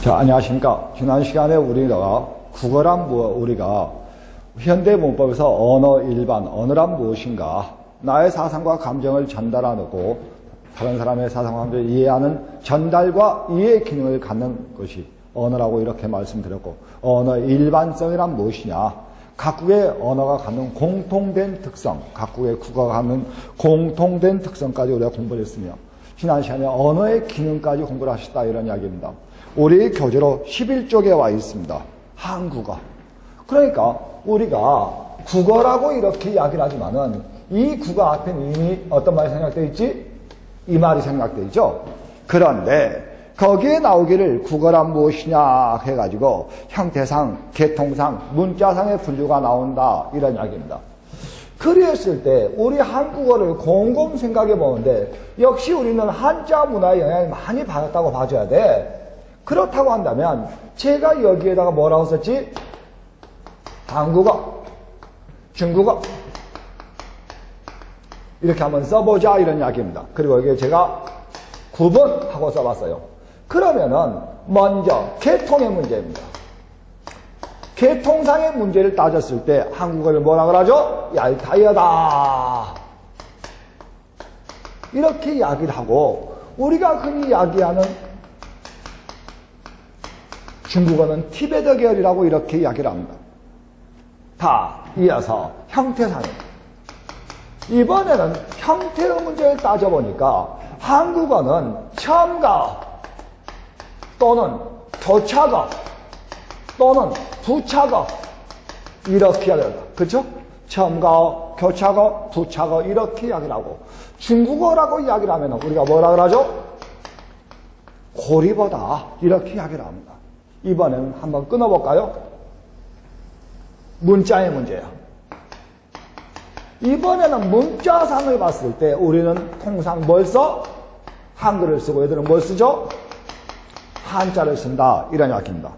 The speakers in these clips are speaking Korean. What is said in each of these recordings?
자, 안녕하십니까. 지난 시간에 우리가 국어란 우리가 현대문법에서 언어 일반, 언어란 무엇인가, 나의 사상과 감정을 전달하고 다른 사람의 사상과 감정을 이해하는 전달과 이해의 기능을 갖는 것이 언어라고 이렇게 말씀드렸고, 언어 일반성이란 무엇이냐, 각국의 언어가 갖는 공통된 특성, 각국의 국어가 갖는 공통된 특성까지 우리가 공부를 했으며, 지난 시간에 언어의 기능까지 공부를 하셨다 이런 이야기입니다. 우리 교재로 11쪽에 와 있습니다. 한국어. 그러니까 우리가 국어라고 이렇게 이야기를 하지만은 이 국어 앞에는 이미 어떤 말이 생각되어 있지? 이 말이 생각되어 있죠. 그런데 거기에 나오기를 국어란 무엇이냐 해가지고 형태상, 계통상, 문자상의 분류가 나온다 이런 이야기입니다. 그랬을 때 우리 한국어를 곰곰 생각해 보는데 역시 우리는 한자 문화의 영향을 많이 받았다고 봐줘야 돼. 그렇다고 한다면 제가 여기에다가 뭐라고 썼지? 한국어, 중국어 이렇게 한번 써보자 이런 이야기입니다. 그리고 여기에 제가 구분하고 써봤어요. 그러면은 먼저 계통의 문제입니다. 계통상의 문제를 따졌을 때 한국어를 뭐라 그러죠? 얄타이어다 이렇게 이야기를 하고, 우리가 흔히 이야기하는 중국어는 티베트 계열이라고 이렇게 이야기를 합니다. 다 이어서 형태상입니다. 이번에는 형태의 문제를 따져보니까 한국어는 첨가어 또는 교차어 또는 부차어 이렇게 이야기합니다. 그렇죠? 첨가어, 교차어, 부차어 이렇게 이야기를 하고, 중국어라고 이야기를 하면 우리가 뭐라 그러죠? 고리보다 이렇게 이야기를 합니다. 이번에는 한번 끊어볼까요? 문자의 문제야. 이번에는 문자상을 봤을 때 우리는 통상 뭘 써? 한글을 쓰고 얘들은 뭘 쓰죠? 한자를 쓴다 이런 이야기입니다.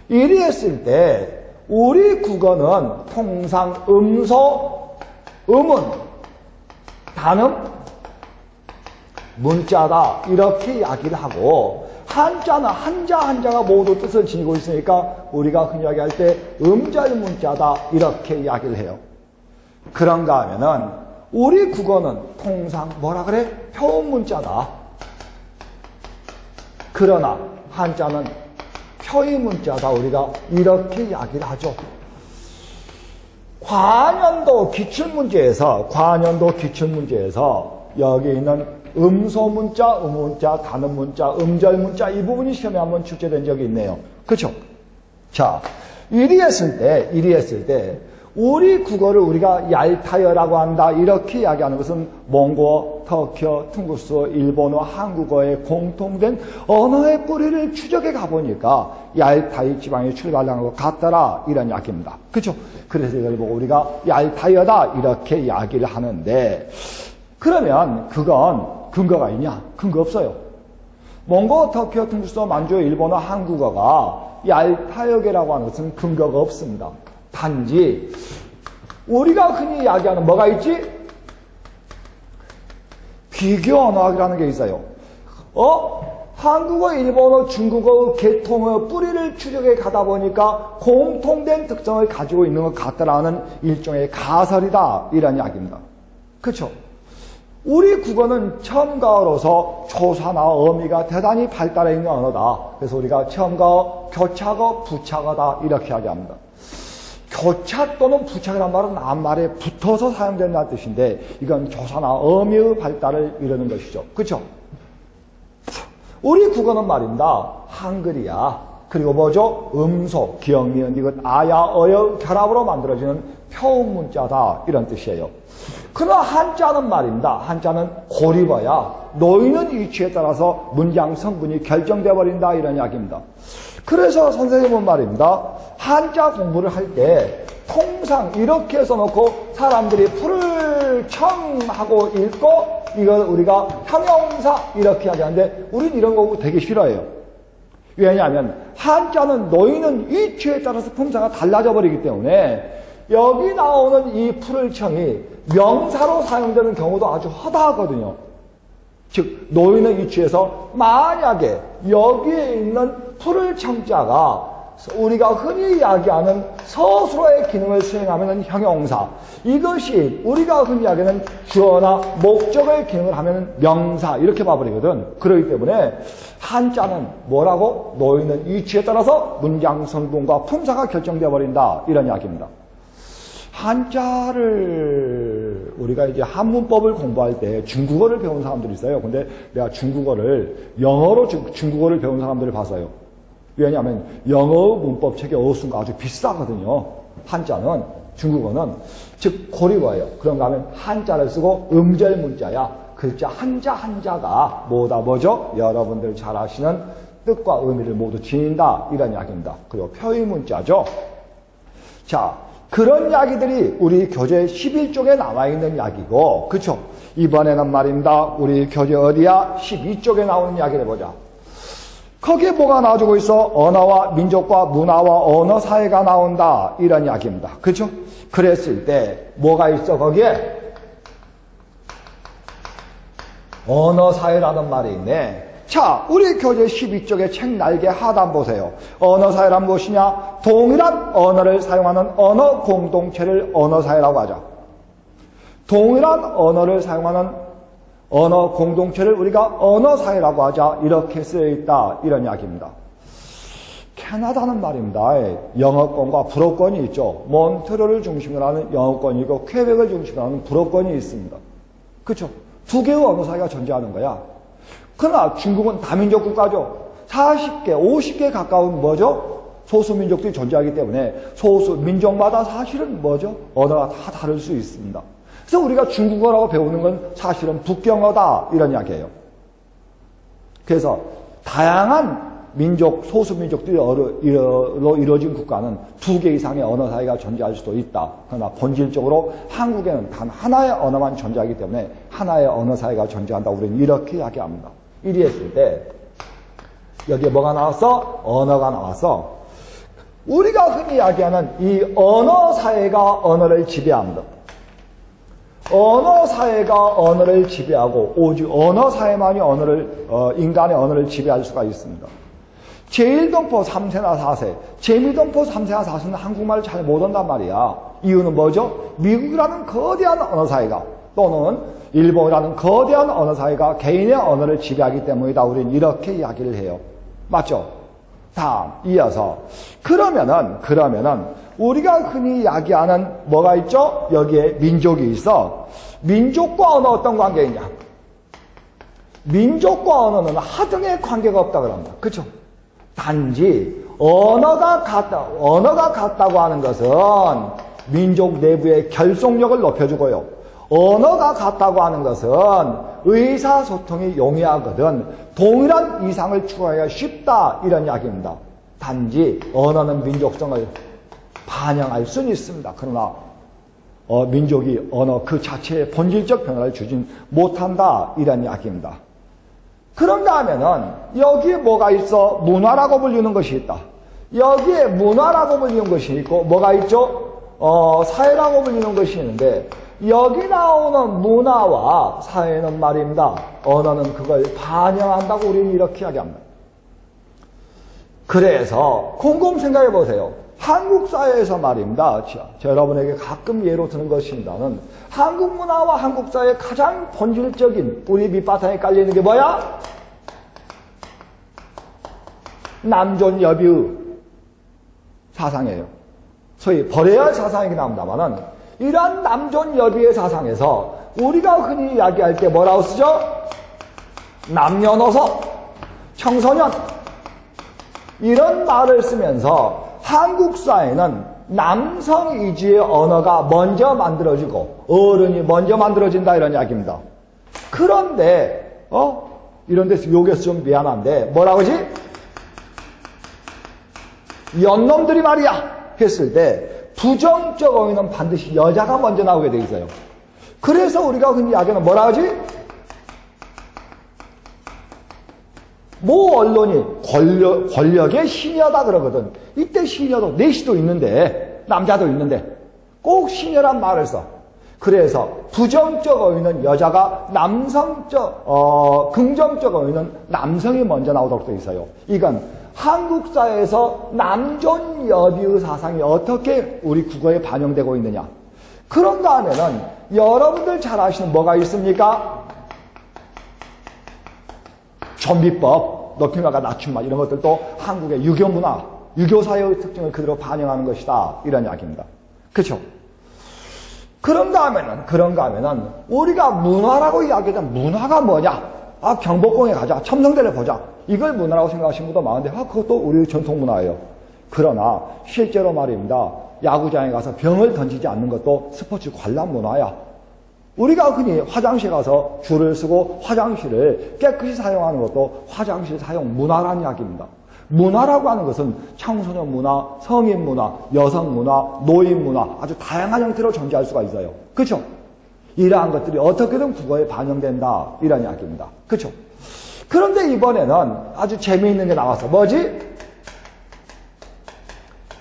이리 했을 때 우리 국어는 통상 음소, 음은, 단음, 문자다 이렇게 이야기를 하고, 한자는 한자가 모두 뜻을 지니고 있으니까 우리가 흔히 이야기할 때 음절 문자다 이렇게 이야기를 해요. 그런가 하면은 우리 국어는 통상 뭐라 그래? 표음 문자다. 그러나 한자는 표의 문자다 우리가 이렇게 이야기를 하죠. 관연도 기출문제에서 여기 있는 음소문자, 음문자, 단음문자, 음절문자 이 부분이 시험에 한번 출제된 적이 있네요. 그렇죠? 자, 이리 했을 때 우리 국어를 우리가 얄타이어라고 한다 이렇게 이야기하는 것은 몽고어, 터키어, 퉁구스어, 일본어, 한국어의 공통된 언어의 뿌리를 추적해 가보니까 얄타이 지방이 출발하는 것 같더라 이런 이야기입니다. 그렇죠? 그래서 이걸 보고 우리가 얄타이어다 이렇게 이야기를 하는데, 그러면 그건 근거가 있냐? 근거 없어요. 몽고어, 터키어, 퉁구스어, 만주어, 일본어, 한국어가 얄타이어계라고 하는 것은 근거가 없습니다. 단지 우리가 흔히 이야기하는 뭐가 있지? 비교 언어학이라는 게 있어요. 한국어, 일본어, 중국어 계통의 뿌리를 추적해 가다 보니까 공통된 특성을 가지고 있는 것 같다라는 일종의 가설이다 이런 이야기입니다. 그렇죠? 우리 국어는 첨가어로서 초사나 어미가 대단히 발달해 있는 언어다. 그래서 우리가 첨가어, 교차어, 부차어다 이렇게 이야기합니다. 교차 또는 부차라는 말은 앞말에 붙어서 사용된다는 뜻인데, 이건 조사나 어미의 발달을 이루는 것이죠. 그렇죠? 우리 국어는 말입니다. 한글이야. 그리고 뭐죠? 음소, 기역, 미은, 이것, 아야, 어여 결합으로 만들어지는 표음 문자다 이런 뜻이에요. 그러나 한자는 말입니다. 한자는 고리어야. 놓이는 위치에 따라서 문장 성분이 결정돼 버린다 이런 이야기입니다. 그래서 선생님은 말입니다. 한자 공부를 할 때 통상 이렇게 써놓고 사람들이 풀을 청하고 읽고 이걸 우리가 형용사 이렇게 하자는데 우린 이런 거 되게 싫어해요. 왜냐하면 한자는 놓이는 위치에 따라서 품사가 달라져 버리기 때문에 여기 나오는 이 풀을 청이 명사로 사용되는 경우도 아주 허다하거든요. 즉 놓이는 위치에서 만약에 여기에 있는 풀을 청자가 우리가 흔히 이야기하는 서술어의 기능을 수행하면 형용사, 이것이 우리가 흔히 이야기하는 주어나 목적의 기능을 하면 명사, 이렇게 봐버리거든. 그렇기 때문에 한자는 뭐라고? 놓이는 위치에 따라서 문장 성분과 품사가 결정되어 버린다, 이런 이야기입니다. 한자를 우리가 이제 한문법을 공부할 때 중국어를 배운 사람들이 있어요. 근데 내가 중국어를 영어로 중국어를 배운 사람들을 봤어요. 왜냐하면 영어 문법책의 어순과 아주 비슷하거든요. 한자는, 중국어는. 즉 고리어예요. 그런가 하면 한자를 쓰고 음절 문자야. 글자 한자 한자가 뭐죠? 여러분들 잘 아시는 뜻과 의미를 모두 지닌다, 이런 이야기입니다. 그리고 표의 문자죠. 자, 그런 이야기들이 우리 교재 11쪽에 나와 있는 이야기고, 그쵸? 이번에는 말입니다. 우리 교재 어디야? 12쪽에 나오는 이야기를 보자. 거기에 뭐가 나와주고 있어? 언어와 민족과 문화와 언어 사회가 나온다, 이런 이야기입니다. 그렇죠? 그랬을 때 뭐가 있어 거기에? 언어 사회라는 말이 있네. 자, 우리 교재 12쪽의 책 날개 하단 보세요. 언어 사회란 무엇이냐? 동일한 언어를 사용하는 언어 공동체를 언어 사회라고 하죠. 동일한 언어를 사용하는 언어 공동체를 우리가 언어 사회라고 하자, 이렇게 쓰여 있다, 이런 이야기입니다. 캐나다는 말입니다. 영어권과 불어권이 있죠. 몬트리올을 중심으로 하는 영어권이고 퀘벡을 중심으로 하는 불어권이 있습니다. 그렇죠? 두 개의 언어 사회가 존재하는 거야. 그러나 중국은 다민족 국가죠. 40개, 50개 가까운 뭐죠? 소수민족들이 존재하기 때문에 소수민족마다 사실은 뭐죠? 언어가 다 다를 수 있습니다. 그래서 우리가 중국어라고 배우는 건 사실은 북경어다, 이런 이야기예요. 그래서 다양한 민족, 소수민족들로 이루어진 국가는 두 개 이상의 언어 사회가 존재할 수도 있다. 그러나 본질적으로 한국에는 단 하나의 언어만 존재하기 때문에 하나의 언어 사회가 존재한다고 우리는 이렇게 이야기합니다. 이리 했을 때 여기에 뭐가 나왔어? 언어가 나왔어. 우리가 흔히 이야기하는 이 언어 사회가 언어를 지배합니다. 언어 사회가 언어를 지배하고 오직 언어 사회만이 인간의 언어를 지배할 수가 있습니다. 제1동포 3세나 4세, 제2동포 3세나 4세는 한국말을 잘 못한단 말이야. 이유는 뭐죠? 미국이라는 거대한 언어 사회가 또는 일본이라는 거대한 언어 사회가 개인의 언어를 지배하기 때문이다. 우리는 이렇게 이야기를 해요. 맞죠? 다음, 이어서 그러면은 우리가 흔히 이야기하는 뭐가 있죠? 여기에 민족이 있어. 민족과 언어 어떤 관계 있냐? 민족과 언어는 하등의 관계가 없다 그럽니다. 그렇죠? 단지 언어가 같다고 하는 것은 민족 내부의 결속력을 높여주고요. 언어가 같다고 하는 것은 의사소통이 용이하거든 동일한 이상을 추구하기가 쉽다, 이런 이야기입니다. 단지 언어는 민족성을 반영할 수는 있습니다. 그러나 민족이 언어 그 자체의 본질적 변화를 주진 못한다, 이런 이야기입니다. 그런가 하면은 여기에 뭐가 있어? 문화라고 불리는 것이 있다. 여기에 문화라고 불리는 것이 있고 뭐가 있죠? 사회라고 불리는 것이 있는데 여기 나오는 문화와 사회는 말입니다. 언어는 그걸 반영한다고 우리는 이렇게 이야기합니다. 그래서 곰곰 생각해 보세요. 한국 사회에서 말입니다. 여러분에게 가끔 예로 드는 것입니다는 한국 문화와 한국 사회의 가장 본질적인 우리 밑바탕에 깔려있는 게 뭐야? 남존여비의 사상이에요. 소위 버려야 할 사상이긴 합니다만은 이러한 남존여비의 사상에서 우리가 흔히 이야기할 때 뭐라고 쓰죠? 남녀노소, 청소년 이런 말을 쓰면서 한국 사회는 남성 위주의 언어가 먼저 만들어지고 어른이 먼저 만들어진다, 이런 이야기입니다. 그런데 이런 데서 욕해서 좀 미안한데 뭐라고 하지? 연놈들이 말이야 했을 때 부정적 어휘는 반드시 여자가 먼저 나오게 돼 있어요. 그래서 우리가 흔히 이야기하는 뭐라 하지? 모 언론이 권력의 시녀다 그러거든. 이때 시녀도 내시도 있는데 남자도 있는데 꼭 시녀란 말을 써. 그래서 부정적 어휘는 여자가 긍정적 어휘는 남성이 먼저 나오도록 되어 있어요. 이건 한국 사회에서 남존 여비의 사상이 어떻게 우리 국어에 반영되고 있느냐. 그런가 하면은 여러분들 잘 아시는 뭐가 있습니까? 전비법, 높임말과 낮춤말 이런 것들도 한국의 유교 문화, 유교 사회의 특징을 그대로 반영하는 것이다. 이런 이야기입니다. 그렇죠? 그런가 하면은 우리가 문화라고 이야기하면 문화가 뭐냐? 경복궁에 가자. 첨성대를 보자. 이걸 문화라고 생각하시는 분도 많은데 그것도 우리 전통 문화예요. 그러나 실제로 말입니다. 야구장에 가서 병을 던지지 않는 것도 스포츠 관람 문화야. 우리가 흔히 화장실 가서 줄을 서고 화장실을 깨끗이 사용하는 것도 화장실 사용 문화라는 이야기입니다. 문화라고 하는 것은 청소년 문화, 성인 문화, 여성 문화, 노인 문화 아주 다양한 형태로 존재할 수가 있어요. 그렇죠? 이러한 것들이 어떻게든 국어에 반영된다. 이런 이야기입니다. 그렇죠? 그런데 이번에는 아주 재미있는 게 나왔어. 뭐지?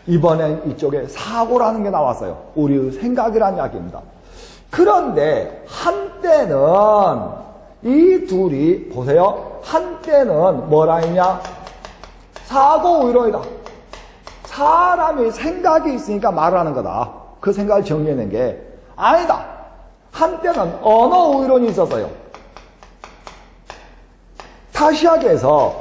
이번엔 이쪽에 사고라는 게 나왔어요. 우리의 생각이라는 이야기입니다. 그런데 한때는 이 둘이 보세요. 한때는 뭐라 했냐? 사고의론이다. 사람이 생각이 있으니까 말을 하는 거다. 그 생각을 정리해낸 게 아니다. 한때는 언어의론이 있었어요. 타시하게해서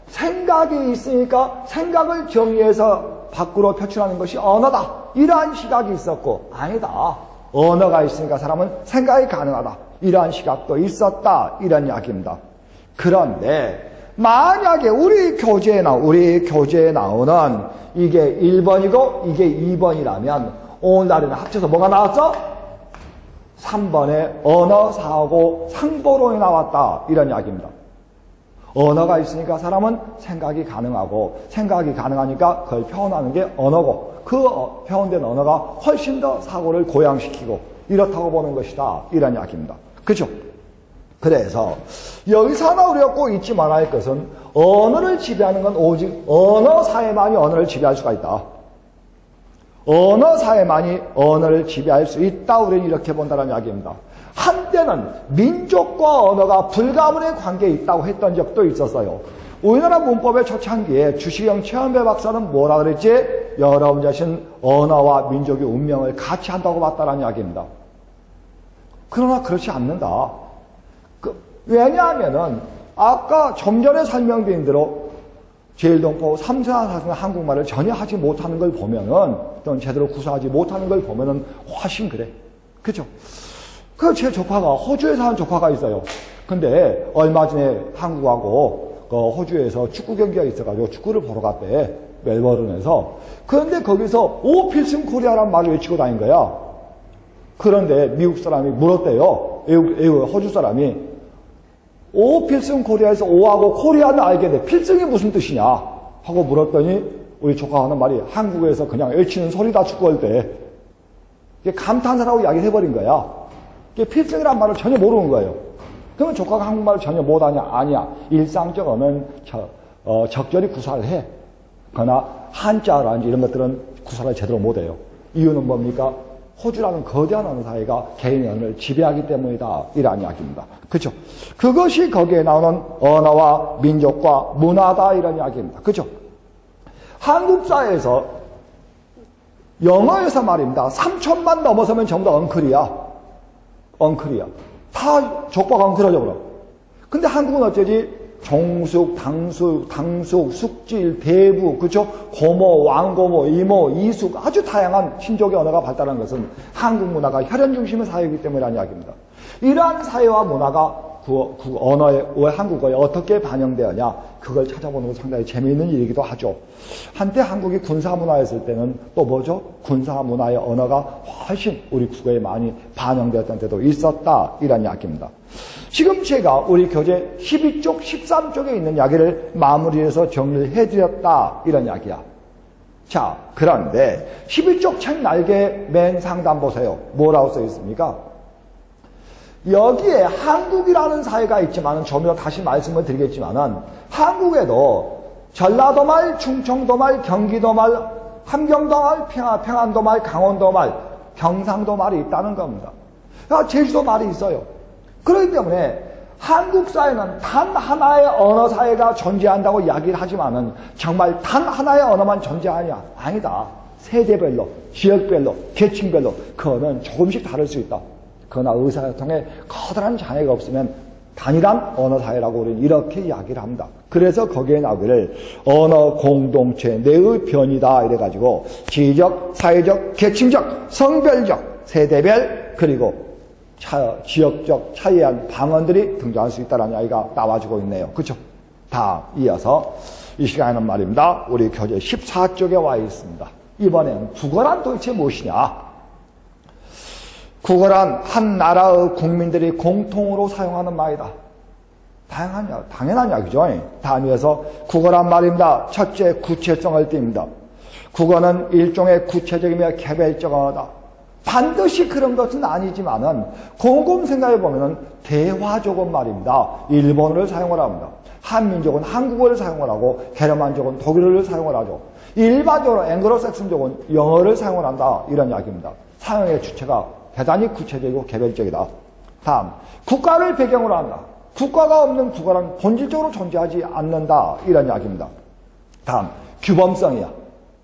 생각이 있으니까 생각을 정리해서 밖으로 표출하는 것이 언어다. 이러한 시각이 있었고 아니다. 언어가 있으니까 사람은 생각이 가능하다. 이러한 시각도 있었다. 이런 이야기입니다. 그런데 만약에 우리 교재에 나오는 이게 1번이고 이게 2번이라면 오늘날에는 합쳐서 뭐가 나왔어? 3번에 언어, 사고, 상보론이 나왔다. 이런 이야기입니다. 언어가 있으니까 사람은 생각이 가능하고 생각이 가능하니까 그걸 표현하는 게 언어고 그 표현된 언어가 훨씬 더 사고를 고양시키고 이렇다고 보는 것이다. 이런 이야기입니다. 그렇죠? 그래서 여기서 하나 우리가 꼭 잊지 말아야 할 것은 언어를 지배하는 건 오직 언어사에만이 언어를 지배할 수가 있다. 언어사에만이 언어를 지배할 수 있다. 우리는 이렇게 본다는 이야기입니다. 한때는 민족과 언어가 불가분의 관계에 있다고 했던 적도 있었어요. 우리나라 문법의 초창기에 주시경 최원배 박사는 뭐라 그랬지? 여러분 자신 언어와 민족의 운명을 같이 한다고 봤다는 이야기입니다. 그러나 그렇지 않는다. 왜냐하면은 아까 좀 전에 설명드린 대로 제일동포 3세나 4세나 한국말을 전혀 하지 못하는 걸 보면은 또는 제대로 구사하지 못하는 걸 보면은 훨씬 그래. 그죠? 그 제 조카가 호주에 사는 조카가 있어요. 근데 얼마 전에 한국하고 호주에서 축구 경기가 있어가지고 축구를 보러 갔대. 멜버른에서. 그런데 거기서 오 필승 코리아란 말을 외치고 다닌 거야. 그런데 미국 사람이 물었대요. 호주 사람이 오 필승 코리아에서 오하고 코리아는 알게 돼. 필승이 무슨 뜻이냐 하고 물었더니 우리 조카가 하는 말이 한국에서 그냥 외치는 소리다 축구할 때. 이게 감탄을 하고 이야기를 해버린 거야. 이게 필승이란 말을 전혀 모르는 거예요. 그러면 조카가 한국말을 전혀 못하냐? 아니야. 일상적 언어는 적절히 구사를 해. 그러나 한자라든지 이런 것들은 구사를 제대로 못해요. 이유는 뭡니까? 호주라는 거대한 언어 사회가 개인의 언어를 지배하기 때문이다. 이런 이야기입니다. 그렇죠? 그것이 거기에 나오는 언어와 민족과 문화다. 이런 이야기입니다. 그렇죠? 한국 사회에서 영어에서 말입니다. 3천만 넘어서면 전부 다 엉클이야. 엉클이야. 다 족박 엉클하죠, 그럼. 근데 한국은 어쩌지? 종숙, 당숙, 숙질, 대부, 그죠? 고모, 왕고모, 이모, 이숙, 아주 다양한 신족의 언어가 발달한 것은 한국 문화가 혈연 중심의 사회이기 때문이라는 이야기입니다. 이러한 사회와 문화가 한국어에 어떻게 반영되었냐, 그걸 찾아보는 건 상당히 재미있는 일이기도 하죠. 한때 한국이 군사문화였을 때는 또 뭐죠? 군사문화의 언어가 훨씬 우리 국어에 많이 반영되었던 때도 있었다. 이런 이야기입니다. 지금 제가 우리 교재 12쪽, 13쪽에 있는 이야기를 마무리해서 정리를 해드렸다. 이런 이야기야. 자, 그런데 12쪽 책 날개 맨 상단 보세요. 뭐라고 써 있습니까? 여기에 한국이라는 사회가 있지만은 좀 더 다시 말씀을 드리겠지만은 한국에도 전라도 말, 충청도 말, 경기도 말, 함경도 말, 평안도 말, 강원도 말, 경상도 말이 있다는 겁니다. 제주도 말이 있어요. 그렇기 때문에 한국 사회는 단 하나의 언어 사회가 존재한다고 이야기를 하지만은 정말 단 하나의 언어만 존재하냐? 아니다. 세대별로, 지역별로, 계층별로 그거는 조금씩 다를 수 있다. 그러나 의사소통에 커다란 장애가 없으면 단일한 언어 사회라고 우리는 이렇게 이야기를 합니다. 그래서 거기에 나오기를 언어 공동체 내의 변이다 이래가지고 지적, 사회적, 계층적, 성별적, 세대별 그리고 지역적 차이한 방언들이 등장할 수 있다는 이야기가 나와주고 있네요. 그렇죠? 다 이어서 이 시간에는 말입니다. 우리 교재 14쪽에 와 있습니다. 이번에는 국어란 도대체 무엇이냐? 국어란 한 나라의 국민들이 공통으로 사용하는 말이다. 당연한 이야기죠. 다음 이어서 국어란 말입니다. 첫째, 구체성을 띱니다. 국어는 일종의 구체적이며 개별적 언어다. 반드시 그런 것은 아니지만은 곰곰 생각해 보면은 대화족은 말입니다. 일본어를 사용을 합니다. 한민족은 한국어를 사용을 하고 게르만족은 독일어를 사용을 하죠. 일반적으로 앵글로색슨족은 영어를 사용을 한다. 이런 이야기입니다. 사용의 주체가 대단히 구체적이고 개별적이다. 다음, 국가를 배경으로 한다. 국가가 없는 국어란 본질적으로 존재하지 않는다. 이런 이야기입니다. 다음, 규범성이야.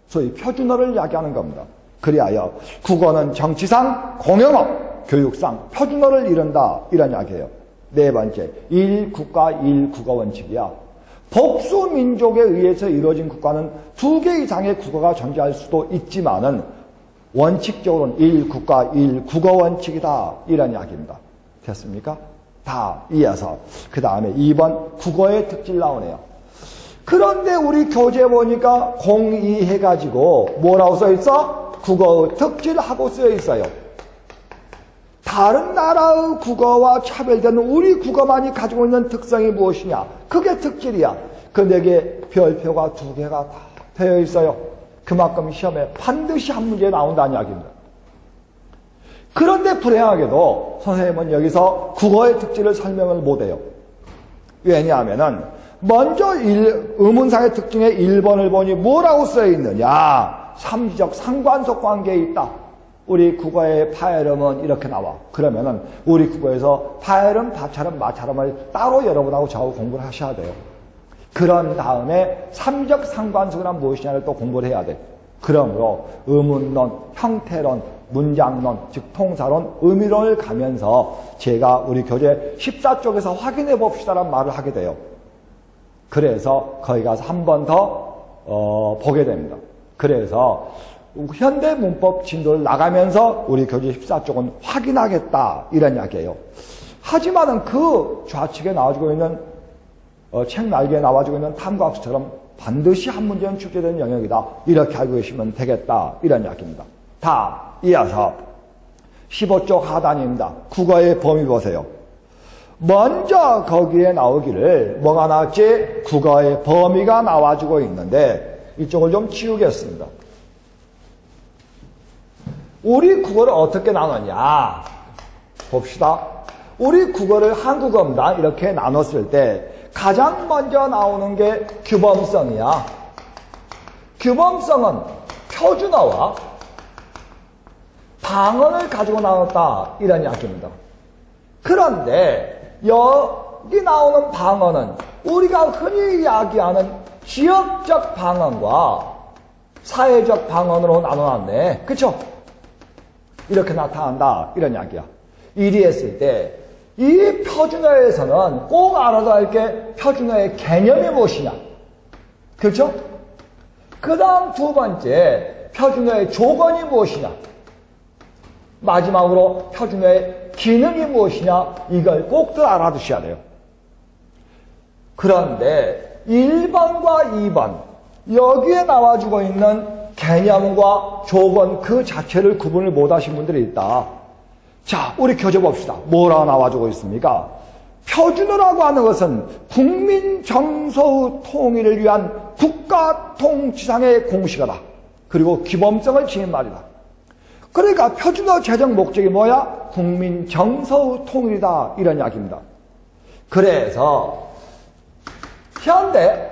소위 표준어를 이야기하는 겁니다. 그리하여 국어는 정치상, 공영어, 교육상 표준어를 이룬다. 이런 이야기예요. 네 번째, 일국가 일국어 원칙이야. 복수 민족에 의해서 이루어진 국가는 2개 이상의 국어가 존재할 수도 있지만은 원칙적으로는 일국가 일국어 원칙이다. 이런 이야기입니다. 됐습니까? 다 이어서 그 다음에 2번 국어의 특질 나오네요. 그런데 우리 교재 보니까 공의해가지고 뭐라고 써있어? 국어의 특질하고 쓰여 있어요. 다른 나라의 국어와 차별되는 우리 국어만이 가지고 있는 특성이 무엇이냐? 그게 특질이야. 근데 이게 별표가 2개가 다 되어 있어요. 그만큼 시험에 반드시 한 문제에 나온다는 이야기입니다. 그런데 불행하게도 선생님은 여기서 국어의 특질을 설명을 못해요. 왜냐하면은 먼저 의문상의 특징의 1번을 보니 뭐라고 써있느냐? 삼지적 상관속 관계에 있다. 우리 국어의 파열음은 이렇게 나와. 그러면은 우리 국어에서 파열음, 다찰음, 마찰음을 따로 여러분하고 저하고 공부를 하셔야 돼요. 그런 다음에 삼지적 상관속이란 무엇이냐를 또 공부를 해야 돼. 그러므로 의문론, 형태론, 문장론, 즉 통사론, 의미론을 가면서 제가 우리 교재 14쪽에서 확인해 봅시다라는 말을 하게 돼요. 그래서 거기 가서 한 번 더 보게 됩니다. 그래서 현대 문법 진도를 나가면서 우리 교재 14쪽은 확인하겠다 이런 이야기예요. 하지만은 그 좌측에 나와주고 있는 책 날개에 나와주고 있는 탐구학수처럼 반드시 한 문제는 출제되는 영역이다. 이렇게 알고 계시면 되겠다. 이런 이야기입니다. 다 이어서 15쪽 하단입니다. 국어의 범위 보세요. 먼저 거기에 나오기를 뭐가 나왔지? 국어의 범위가 나와주고 있는데 이쪽을 좀 치우겠습니다. 우리 국어를 어떻게 나눴냐? 봅시다. 우리 국어를 한국어입니다. 이렇게 나눴을 때 가장 먼저 나오는 게 규범성이야. 규범성은 표준어와 방언을 가지고 나눴다. 이런 이야기입니다. 그런데 여기 나오는 방언은 우리가 흔히 이야기하는 지역적 방언과 사회적 방언으로 나눠놨네. 그쵸? 이렇게 나타난다. 이런 이야기야. 이리했을 때 이 표준어에서는 꼭 알아둬야 할 게 표준어의 개념이 무엇이냐. 그렇죠? 그 다음 두 번째 표준어의 조건이 무엇이냐. 마지막으로 표준어의 기능이 무엇이냐. 이걸 꼭들 알아두셔야 돼요. 그런데 1번과 2번 여기에 나와주고 있는 개념과 조건 그 자체를 구분을 못하신 분들이 있다. 자, 우리 교재 봅시다. 뭐라고 나와주고 있습니까? 표준어라고 하는 것은 국민 정서의 통일을 위한 국가 통치상의 공식어다. 그리고 기범성을 지닌 말이다. 그러니까 표준어 제정 목적이 뭐야? 국민 정서의 통일이다. 이런 이야기입니다. 그래서 현대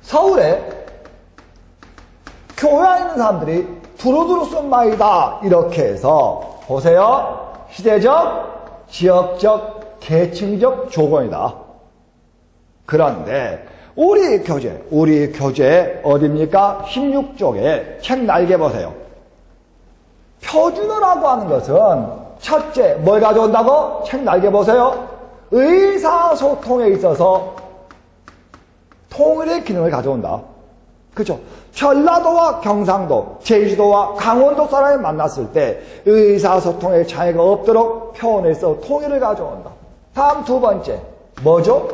서울에 교회에 있는 사람들이 두루두루 쓴 말이다. 이렇게 해서 보세요. 시대적, 지역적, 계층적 조건이다. 그런데 우리 교재 어디입니까? 16쪽에 책 날개 보세요. 표준어라고 하는 것은 첫째 뭘 가져온다고? 책 날개 보세요. 의사소통에 있어서 통일의 기능을 가져온다. 그렇죠? 전라도와 경상도, 제주도와 강원도 사람이 만났을 때 의사소통에 차이가 없도록 표현해서 통일을 가져온다. 다음 두 번째 뭐죠?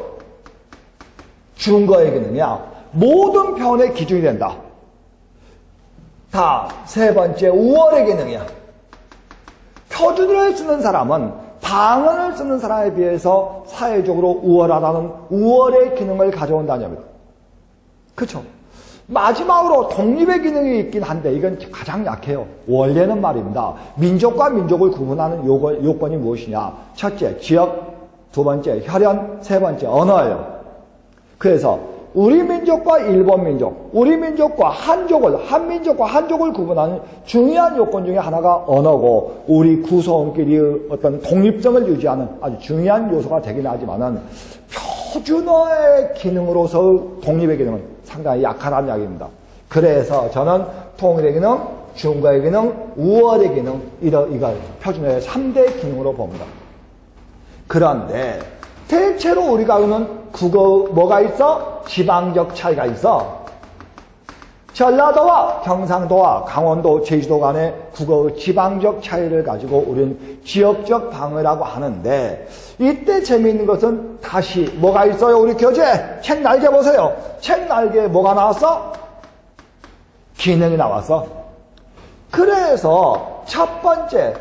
준거의 기능이야. 모든 표현의 기준이 된다. 다음 세 번째 우월의 기능이야. 표준어를 쓰는 사람은 방언을 쓰는 사람에 비해서 사회적으로 우월하다는 우월의 기능을 가져온다는 겁니다. 그렇죠? 마지막으로 독립의 기능이 있긴 한데 이건 가장 약해요. 원래는 말입니다. 민족과 민족을 구분하는 요건이 무엇이냐? 첫째, 지역. 두 번째, 혈연. 세 번째, 언어예요. 그래서 우리 민족과 일본 민족, 우리 민족과 한민족과 한족을 구분하는 중요한 요건 중에 하나가 언어고 우리 구성원끼리의 어떤 독립성을 유지하는 아주 중요한 요소가 되긴 하지만은 표준어의 기능으로서 독립의 기능은 상당히 약하다는 이야기입니다. 그래서 저는 통일의 기능, 중거의 기능, 우월의 기능 이거 표준어의 3대 기능으로 봅니다. 그런데 대체로 우리가 아는 국어 뭐가 있어? 지방적 차이가 있어. 전라도와 경상도와 강원도, 제주도 간의 국어 지방적 차이를 가지고 우리는 지역적 방어라고 하는데 이때 재미있는 것은 다시 뭐가 있어요? 우리 교재 책 날개 보세요. 책 날개에 뭐가 나왔어? 기능이 나왔어. 그래서 첫 번째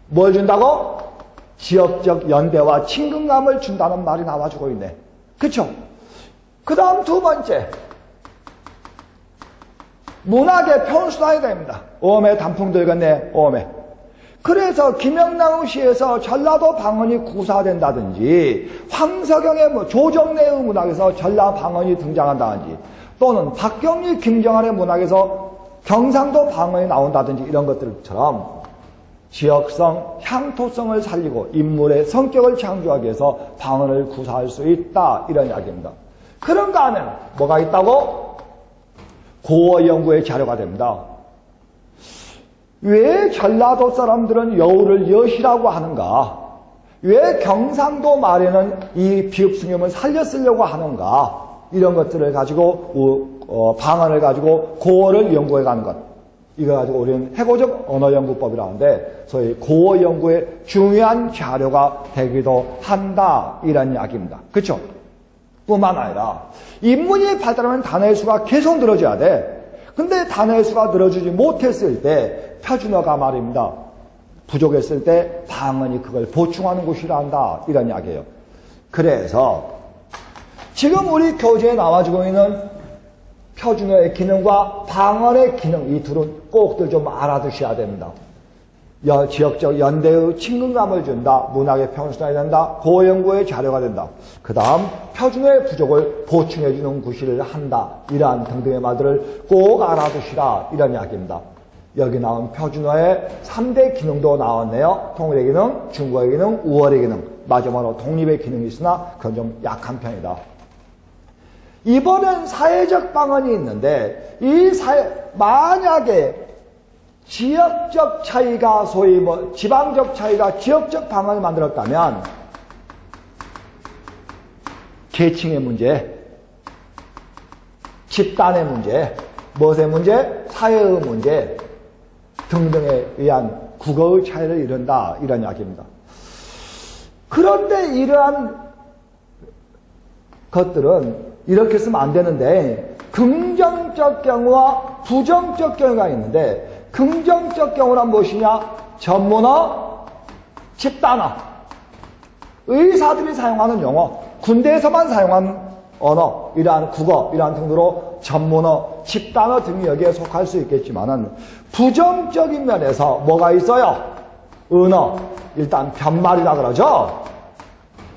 뭘 준다고? 지역적 연대와 친근감을 준다는 말이 나와주고 있네. 그쵸? 그 다음 두 번째 문학의 표현수단이 됩니다. 오음에 단풍 들겠네. 오음에. 그래서 김영랑시에서 전라도 방언이 구사된다든지 황석영의 조정래의 문학에서 전라 방언이 등장한다든지 또는 박경리, 김정한의 문학에서 경상도 방언이 나온다든지 이런 것들처럼 지역성, 향토성을 살리고 인물의 성격을 창조하기 위해서 방언을 구사할 수 있다. 이런 이야기입니다. 그런가 하면 뭐가 있다고? 고어 연구의 자료가 됩니다. 왜 전라도 사람들은 여우를 여시라고 하는가? 왜 경상도 말에는 이 비읍승음을 살려 쓰려고 하는가? 이런 것들을 가지고 방언을 가지고 고어를 연구해 가는 것. 이거 가지고 우리는 해고적 언어연구법이라 하는데 소위 고어 연구의 중요한 자료가 되기도 한다. 이런 이야기입니다. 그렇죠? 뿐만 아니라 인문이 발달하면 단어의 수가 계속 늘어져야 돼. 근데 단어의 수가 늘어지지 못했을 때 표준어가 말입니다. 부족했을 때 방언이 그걸 보충하는 곳이라 한다. 이런 이야기예요. 그래서 지금 우리 교재에 나와주고 있는 표준어의 기능과 방언의 기능 이 둘은 꼭들 좀 알아두셔야 됩니다. 지역적 연대의 친근감을 준다. 문학의 표현수단이 된다. 고연구의 자료가 된다. 그 다음 표준어의 부족을 보충해주는 구실을 한다. 이러한 등등의 말들을 꼭 알아두시라. 이런 이야기입니다. 여기 나온 표준어의 3대 기능도 나왔네요. 통일의 기능, 중거의 기능, 우월의 기능. 마지막으로 독립의 기능이 있으나 그건 좀 약한 편이다. 이번엔 사회적 방언이 있는데 만약에 지역적 차이가 소위 지방적 차이가 지역적 방언을 만들었다면 계층의 문제, 집단의 문제, 무엇의 문제, 사회의 문제 등등에 의한 국어의 차이를 이룬다. 이런 이야기입니다. 그런데 이러한 것들은 이렇게 쓰면 안 되는데 긍정적 경우와 부정적 경우가 있는데 긍정적 경우란 무엇이냐? 전문어, 집단어. 의사들이 사용하는 용어, 군대에서만 사용하는 언어, 이러한 국어, 이러한 등으로 전문어, 집단어 등이 여기에 속할 수 있겠지만은 부정적인 면에서 뭐가 있어요? 은어, 일단 변말이라 그러죠?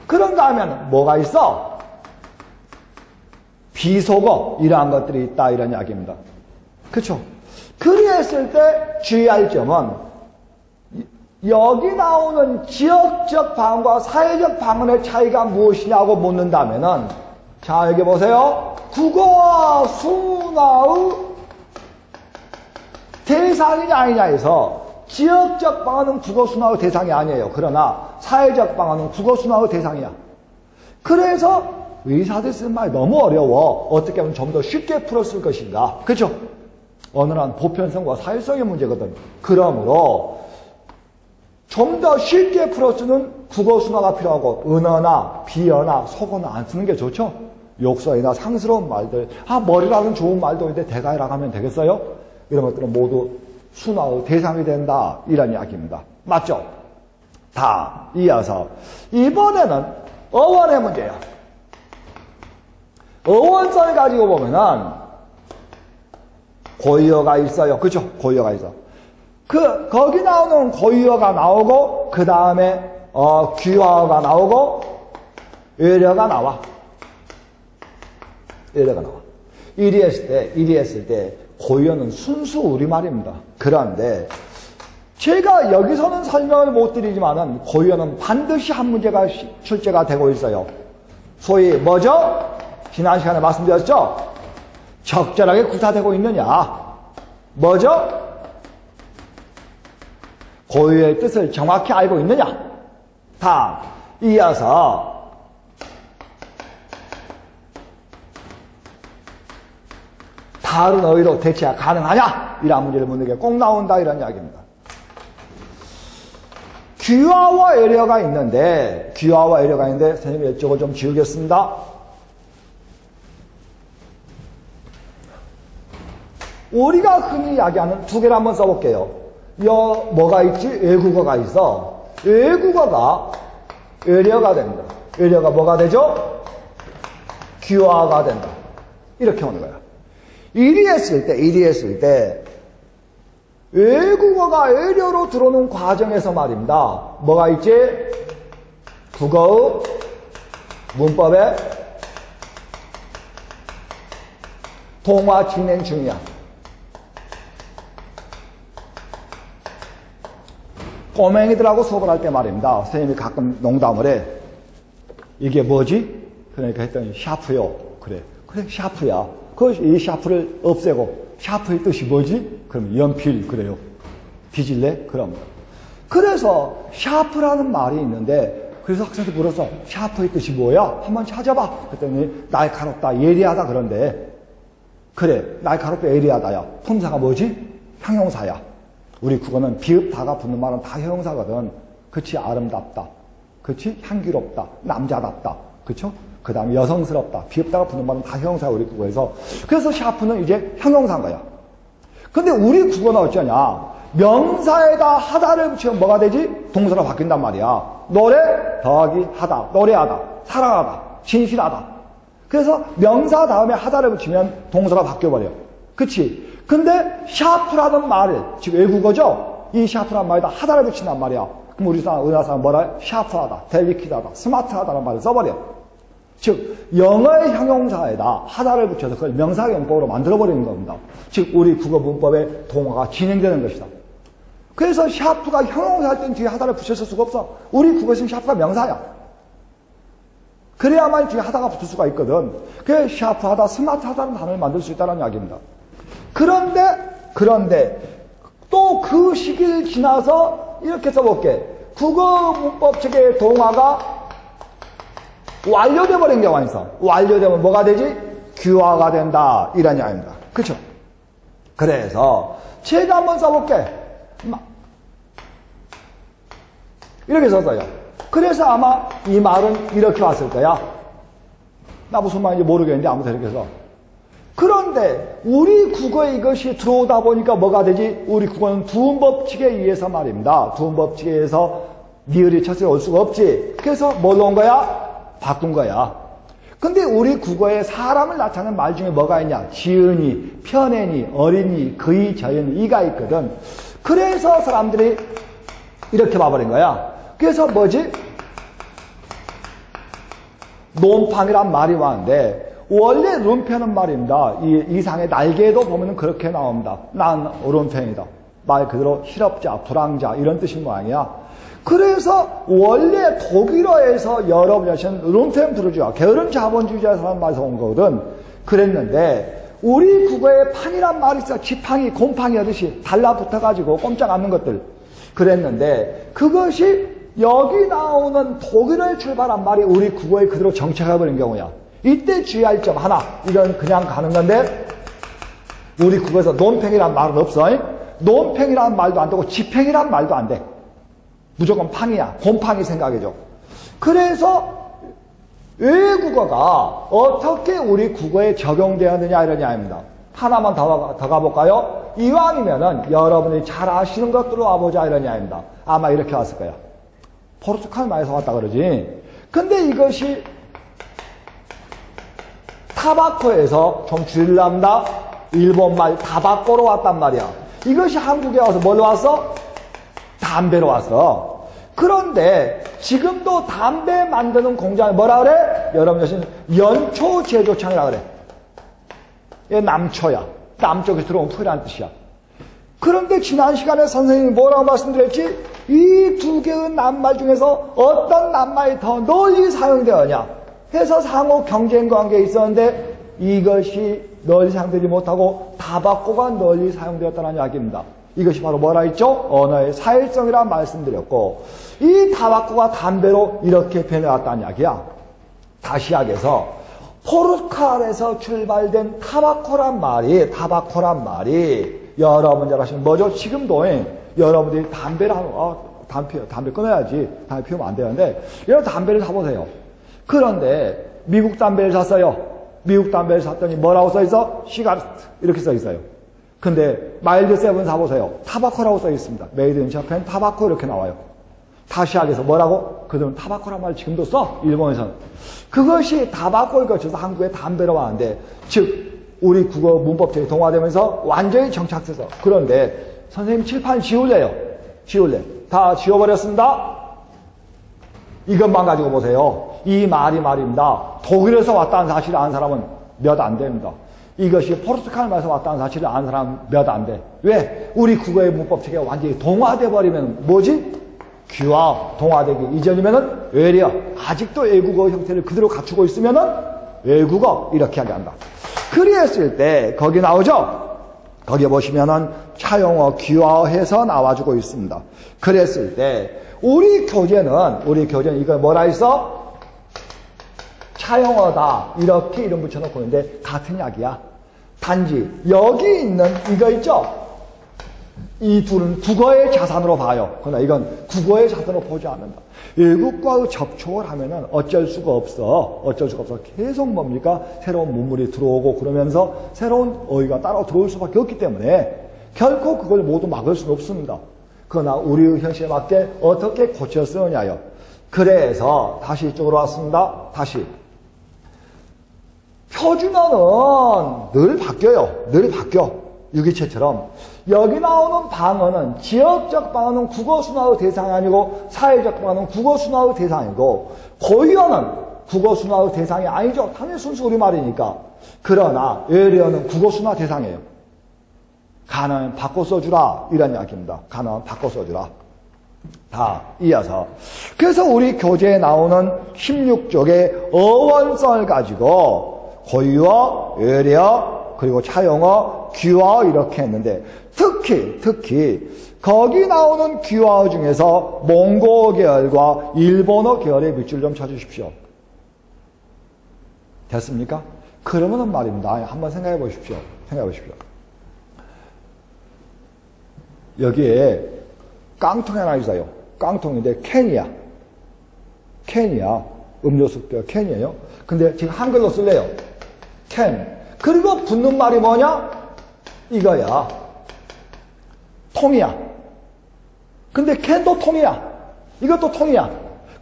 그런가 하면 뭐가 있어? 비속어, 이러한 것들이 있다. 이런 이야기입니다. 그렇죠? 그리했을 때 주의할 점은 여기 나오는 지역적 방언과 사회적 방언의 차이가 무엇이냐고 묻는다면은, 자, 여기 보세요. 국어와 순화의 대상이냐 아니냐 해서 지역적 방언은 국어 순화의 대상이 아니에요. 그러나 사회적 방언은 국어 순화의 대상이야. 그래서 의사들 쓰는 말이 너무 어려워. 어떻게 하면 좀 더 쉽게 풀었을 것인가. 그렇죠? 언어란 보편성과 사회성의 문제거든. 그러므로 좀 더 쉽게 풀어주는 국어 순화가 필요하고, 은어나 비어나 속어는 안 쓰는 게 좋죠? 욕설이나 상스러운 말들, 머리라는 좋은 말도 있는데 대가이라고 하면 되겠어요? 이런 것들은 모두 순화의 대상이 된다, 이런 이야기입니다. 맞죠? 다 이어서 이번에는 어원의 문제예요. 어원성을 가지고 보면은 고유어가 있어요. 그죠? 고유어가 있어. 거기 나오는 고유어가 나오고, 그 다음에 귀화어가 나오고, 의려가 나와. 의려가 나와. 이리 했을 때 고유어는 순수 우리말입니다. 그런데 제가 여기서는 설명을 못 드리지만은 고유어는 반드시 한 문제가 출제가 되고 있어요. 소위 뭐죠? 지난 시간에 말씀드렸죠? 적절하게 구사되고 있느냐? 뭐죠? 고유어의 뜻을 정확히 알고 있느냐? 다 이어서 다른 어휘로 대체가 가능하냐? 이런 문제를 묻는 게 꼭 나온다, 이런 이야기입니다. 귀화와 애려가 있는데, 선생님이 이쪽을 좀 지우겠습니다. 우리가 흔히 이야기하는 두 개를 한번 써볼게요. 뭐가 있지? 외국어가 있어. 외국어가 애려가 된다. 애려가 뭐가 되죠? 귀화가 된다. 이렇게 오는 거야. 이리 했을 때 외국어가 애려로 들어오는 과정에서 말입니다. 뭐가 있지? 국어의 문법에 동화 진행 중이야. 꼬맹이들하고 수업을 할 때 말입니다. 선생님이 가끔 농담을 해. 이게 뭐지? 그러니까 했더니 샤프요. 그래 샤프야. 이 샤프를 없애고, 샤프의 뜻이 뭐지? 그럼 연필, 그래요. 뒤질래? 그럼. 그래서 샤프라는 말이 있는데, 그래서 학생한테 물어서 샤프의 뜻이 뭐야? 한번 찾아봐. 그랬더니 날카롭다, 예리하다 그런데, 그래, 날카롭다, 예리하다야. 품사가 뭐지? 형용사야. 우리 국어는 비읍 다가 붙는 말은 다 형용사거든. 그치? 아름답다. 그치? 향기롭다. 남자답다. 그쵸? 그 다음에 여성스럽다. 비읍다가 붙는 말은 다 형용사야, 우리 국어에서. 그래서 샤프는 이제 형용사인 거야. 근데 우리 국어는 어쩌냐? 명사에다 하다를 붙이면 뭐가 되지? 동사로 바뀐단 말이야. 노래 더하기 하다. 노래하다. 사랑하다. 진실하다. 그래서 명사 다음에 하다를 붙이면 동사가 바뀌어버려. 그치? 근데 샤프라는 말을, 즉 외국어죠? 이 샤프라는 말에다 하다를 붙인단 말이야. 그럼 우리 사람 뭐라 해? 샤프하다, 델리키드하다, 스마트하다는 말을 써버려. 즉 영어의 형용사에다 하다를 붙여서 그걸 명사용법으로 만들어버리는 겁니다. 즉 우리 국어 문법의 동화가 진행되는 것이다. 그래서 샤프가 형용사할 때는 뒤에 하다를 붙였을 수가 없어. 우리 국어에서는 샤프가 명사야. 그래야만 뒤에 하다가 붙을 수가 있거든. 그래서 샤프하다, 스마트하다는 단어를 만들 수 있다는 이야기입니다. 그런데 또 그 시기를 지나서 이렇게 써볼게. 국어 문법 체계의 동화가 완료돼 버린 경우가 있어. 완료되면 뭐가 되지? 귀화가 된다. 이런 이야기입니다. 그렇죠? 그래서 제가 한번 써볼게. 이렇게 썼어요. 그래서 아마 이 말은 이렇게 왔을 거야. 나 무슨 말인지 모르겠는데 아무튼 이렇게 해서. 그런데 우리 국어에 이것이 들어오다 보니까 뭐가 되지? 우리 국어는 두음 법칙에 의해서 말입니다. 두음 법칙에 의해서 니을이 첫째 올 수가 없지. 그래서 뭘 넣은 거야? 바꾼 거야. 근데 우리 국어에 사람을 나타내는 말 중에 뭐가 있냐? 지은이, 편애니, 어린이, 그이, 저연이, 이가 있거든. 그래서 사람들이 이렇게 봐버린 거야. 그래서 뭐지? 논팡이란 말이 왔는데 원래 룸패는 말입니다. 이 이상의 날개도 보면 그렇게 나옵니다. 난 오른편이다. 말 그대로 실업자, 불황자 이런 뜻인 모양이야. 그래서 원래 독일어에서 여러분이 하신 룸템프루주아, 게으름 자본주의자라는 말에서 온 거거든. 그랬는데 우리 국어에 판이란 말이 있어. 지팡이, 곰팡이 하듯이 달라붙어가지고 꼼짝 않는 것들. 그랬는데 그것이 여기 나오는 독일어에 출발한 말이 우리 국어에 그대로 정착해버린 경우야. 이때 주의할 점 하나. 이건 그냥 가는 건데 우리 국어에서 논팽이란 말은 없어. 논팽이란 말도 안 되고 지팽이란 말도 안 돼. 무조건 팡이야. 곰팡이 생각해줘. 그래서 외국어가 어떻게 우리 국어에 적용되었느냐 이런 이야기입니다. 하나만 더 가볼까요? 이왕이면은 여러분이 잘 아시는 것들로 와보자 이런 이야기입니다. 아마 이렇게 왔을 거야. 포르투갈 말에서 왔다 그러지. 근데 이것이 타바코에서 좀 줄일랍니다. 일본말 타바코로 왔단 말이야. 이것이 한국에 와서 뭘로 왔어? 담배로 왔어. 그런데 지금도 담배 만드는 공장이 뭐라 그래? 여러분 여신 연초 제조창이라 그래. 얘 남초야. 남쪽에서 들어온 풀이라는 뜻이야. 그런데 지난 시간에 선생님이 뭐라고 말씀드렸지? 이 두 개의 낱말 중에서 어떤 낱말이 더 널리 사용되었냐? 해서 상호 경쟁 관계에 있었는데 이것이 널리 사용되지 못하고 타바코가 널리 사용되었다는 이야기입니다. 이것이 바로 뭐라 했죠? 언어의 사회성이라 말씀드렸고 이 타바코가 담배로 이렇게 변해왔다는 이야기야. 다시 하게서 포르투갈에서 출발된 타바코란 말이 여러분 잘 아시는 뭐죠? 지금도 여러분들이 담배를 담배 끊어야지. 담배 피우면 안 되는데 여러분 담배를 사보세요. 그런데 미국 담배를 샀어요. 미국 담배를 샀더니 뭐라고 써있어? 시가르트 이렇게 써있어요. 근데 마일드 세븐 사보세요. 타바코라고 써있습니다. 메이드 인 자팬 타바코 이렇게 나와요. 다시 하게서 뭐라고? 그들은 타바코란 말 지금도 써. 일본에서는. 그것이 타바코를 거쳐서 한국에 담배로 왔는데 즉 우리 국어 문법적이 동화되면서 완전히 정착돼서 그런데 선생님 칠판 지울래요. 지울래. 다 지워버렸습니다. 이것만 가지고 보세요. 이 말입니다. 독일에서 왔다는 사실을 아는 사람은 몇 안 됩니다. 이것이 포르투갈 말에서 왔다는 사실을 아는 사람은 몇 안 돼. 왜? 우리 국어의 문법체계가 완전히 동화돼 버리면 뭐지? 귀화, 동화되기 이전이면은 외래어. 아직도 외국어 형태를 그대로 갖추고 있으면은 외국어 이렇게 하게 한다. 그랬을 때 거기 나오죠? 거기 보시면은 차용어, 귀화해서 나와주고 있습니다. 그랬을 때 우리 교재는 이거 뭐라 했어? 차용어다. 이렇게 이름 붙여놓고 있는데 같은 약이야. 단지 여기 있는 이거 있죠? 이 둘은 국어의 자산으로 봐요. 그러나 이건 국어의 자산으로 보지 않는다. 외국과의 접촉을 하면은 어쩔 수가 없어. 계속 뭡니까? 새로운 문물이 들어오고 그러면서 새로운 어휘가 따라 들어올 수밖에 없기 때문에 결코 그걸 모두 막을 수는 없습니다. 그러나 우리의 현실에 맞게 어떻게 고쳐 쓰느냐요. 그래서 다시 이쪽으로 왔습니다. 다시. 표준어는 늘 바뀌어. 유기체처럼. 여기 나오는 방어는 지역적 방어는 국어순화의 대상이 아니고 사회적 방어는 국어순화의 대상이고 고유어는 국어순화의 대상이 아니죠. 당연히 순수 우리말이니까. 그러나 외래어는 국어순화 대상이에요. 가능하면 바꿔 써주라 이런 이야기입니다. 가능하면 바꿔 써주라. 다 이어서 그래서 우리 교재에 나오는 16쪽의 어원성을 가지고 고유어, 외래어 그리고 차용어, 귀화어 이렇게 했는데 특히 거기 나오는 귀화어 중에서 몽고 계열과 일본어 계열의 밑줄 좀 쳐주십시오. 됐습니까? 그러면은 말입니다. 한번 생각해 보십시오. 여기에 깡통이 하나 있어요. 깡통인데 캔이야. 음료수 캔이에요. 근데 지금 한글로 쓸래요. 캔. 그리고 붙는 말이 뭐냐? 이거야. 통이야. 근데 캔도 통이야. 이것도 통이야.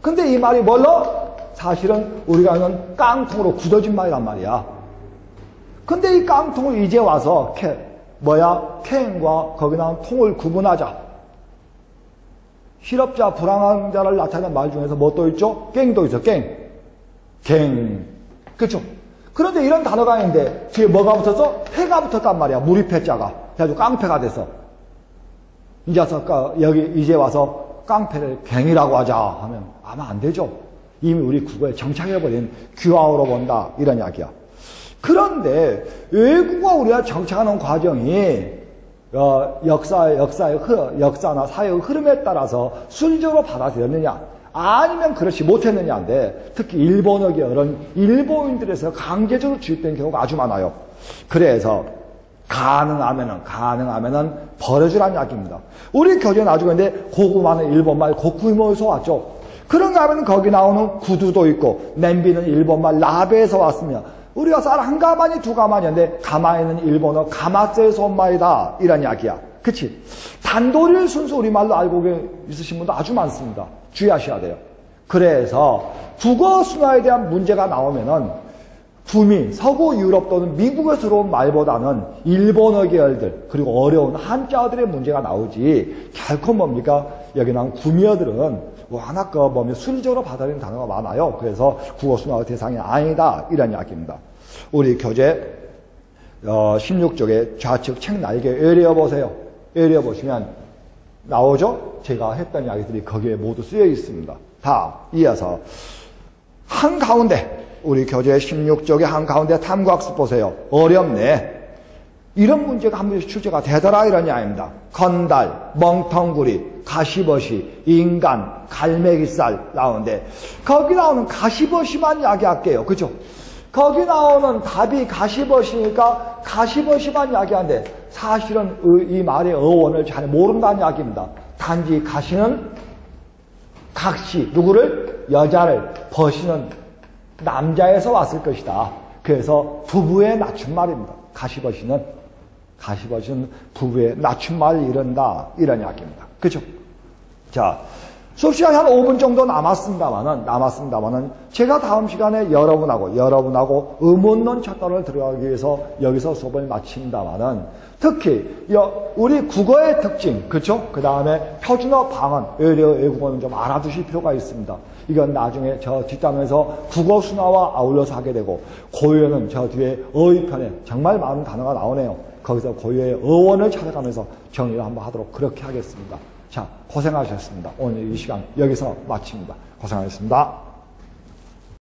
근데 이 말이 뭘로? 사실은 우리가 아는 깡통으로 굳어진 말이란 말이야. 근데 이 깡통을 이제 와서 캔과 거기 나온 통을 구분하자. 실업자, 불황자를 나타내는 말 중에서 뭐 또 있죠? 갱도 있어, 갱. 그쵸? 그런데 이런 단어가 있는데 뒤에 뭐가 붙었어? 패가 붙었단 말이야. 무리패자가. 그래가지고 깡패가 됐어. 이제 와서 깡패를 갱이라고 하자 하면 아마 안 되죠. 이미 우리 국어에 정착해버린 귀화어로 본다. 이런 이야기야. 그런데 외국어 우리가 정착하는 과정이 역사나 사회의 흐름에 따라서 순조로 받아들였느냐 아니면 그렇지 못했느냐인데 특히 일본어 계열은 일본인들에서 강제적으로 주입된 경우가 아주 많아요. 그래서 가능하면은 버려주라는 이야기입니다. 우리 교재에 나중에 있는데 고구마는 일본말 고쿠이모에서 왔죠. 그런가 하면 거기 나오는 구두도 있고 냄비는 일본말 라베에서 왔으며 우리가 쌀 한 가마니 두 가마니인데 가마에는 일본어 가마스에서 온 말이다. 이런 이야기야. 그치? 단도리를 순수 우리말로 알고 있으신 분도 아주 많습니다. 주의하셔야 돼요. 그래서 국어 순화에 대한 문제가 나오면은 서구 유럽 또는 미국에서 들어온 말보다는 일본어 계열들 그리고 어려운 한자어들의 문제가 나오지 결코 뭡니까? 여기 나온 구미어들은 워낙 순리적으로 받아들이는 단어가 많아요. 그래서 국어 순화 대상이 아니다. 이런 이야기입니다. 우리 교재 16쪽에 좌측 책 날개 외려보세요. 외려보시면 나오죠? 제가 했던 이야기들이 거기에 모두 쓰여 있습니다. 다 이어서 한가운데 우리 교재 16쪽의 한가운데 탐구학습 보세요. 어렵네. 이런 문제가 한 번씩 출제가 되더라 이런 이야기입니다. 건달, 멍텅구리, 가시버시, 인간, 갈매기살 나오는데 거기 나오는 가시버시만 이야기할게요. 그죠? 거기 나오는 답이 가시버시니까 가시버시만 이야기하는데 사실은 이 말의 어원을 잘 모른다는 이야기입니다. 단지 가시는 각시, 누구를? 여자를, 버시는 남자에서 왔을 것이다. 그래서 부부의 낮춤말입니다. 가시버시는 부부의 낮춤말을 이른다. 이런 이야기입니다. 그죠? 자, 수업 시간이 한 5분 정도 남았습니다만은 제가 다음 시간에 여러분하고 의문론 챕터를 들어가기 위해서 여기서 수업을 마칩니다만은 특히 우리 국어의 특징, 그렇죠? 그 다음에 표준어 방언, 외국어는 좀 알아두실 필요가 있습니다. 이건 나중에 저 뒷단에서 국어 순화와 아울러서 하게 되고 고유어는 저 뒤에 어휘편에 정말 많은 단어가 나오네요. 거기서 고유어의 어원을 찾아가면서 정리를 한번 하도록 그렇게 하겠습니다. 자, 고생하셨습니다. 오늘 이 시간 여기서 마칩니다. 고생하셨습니다.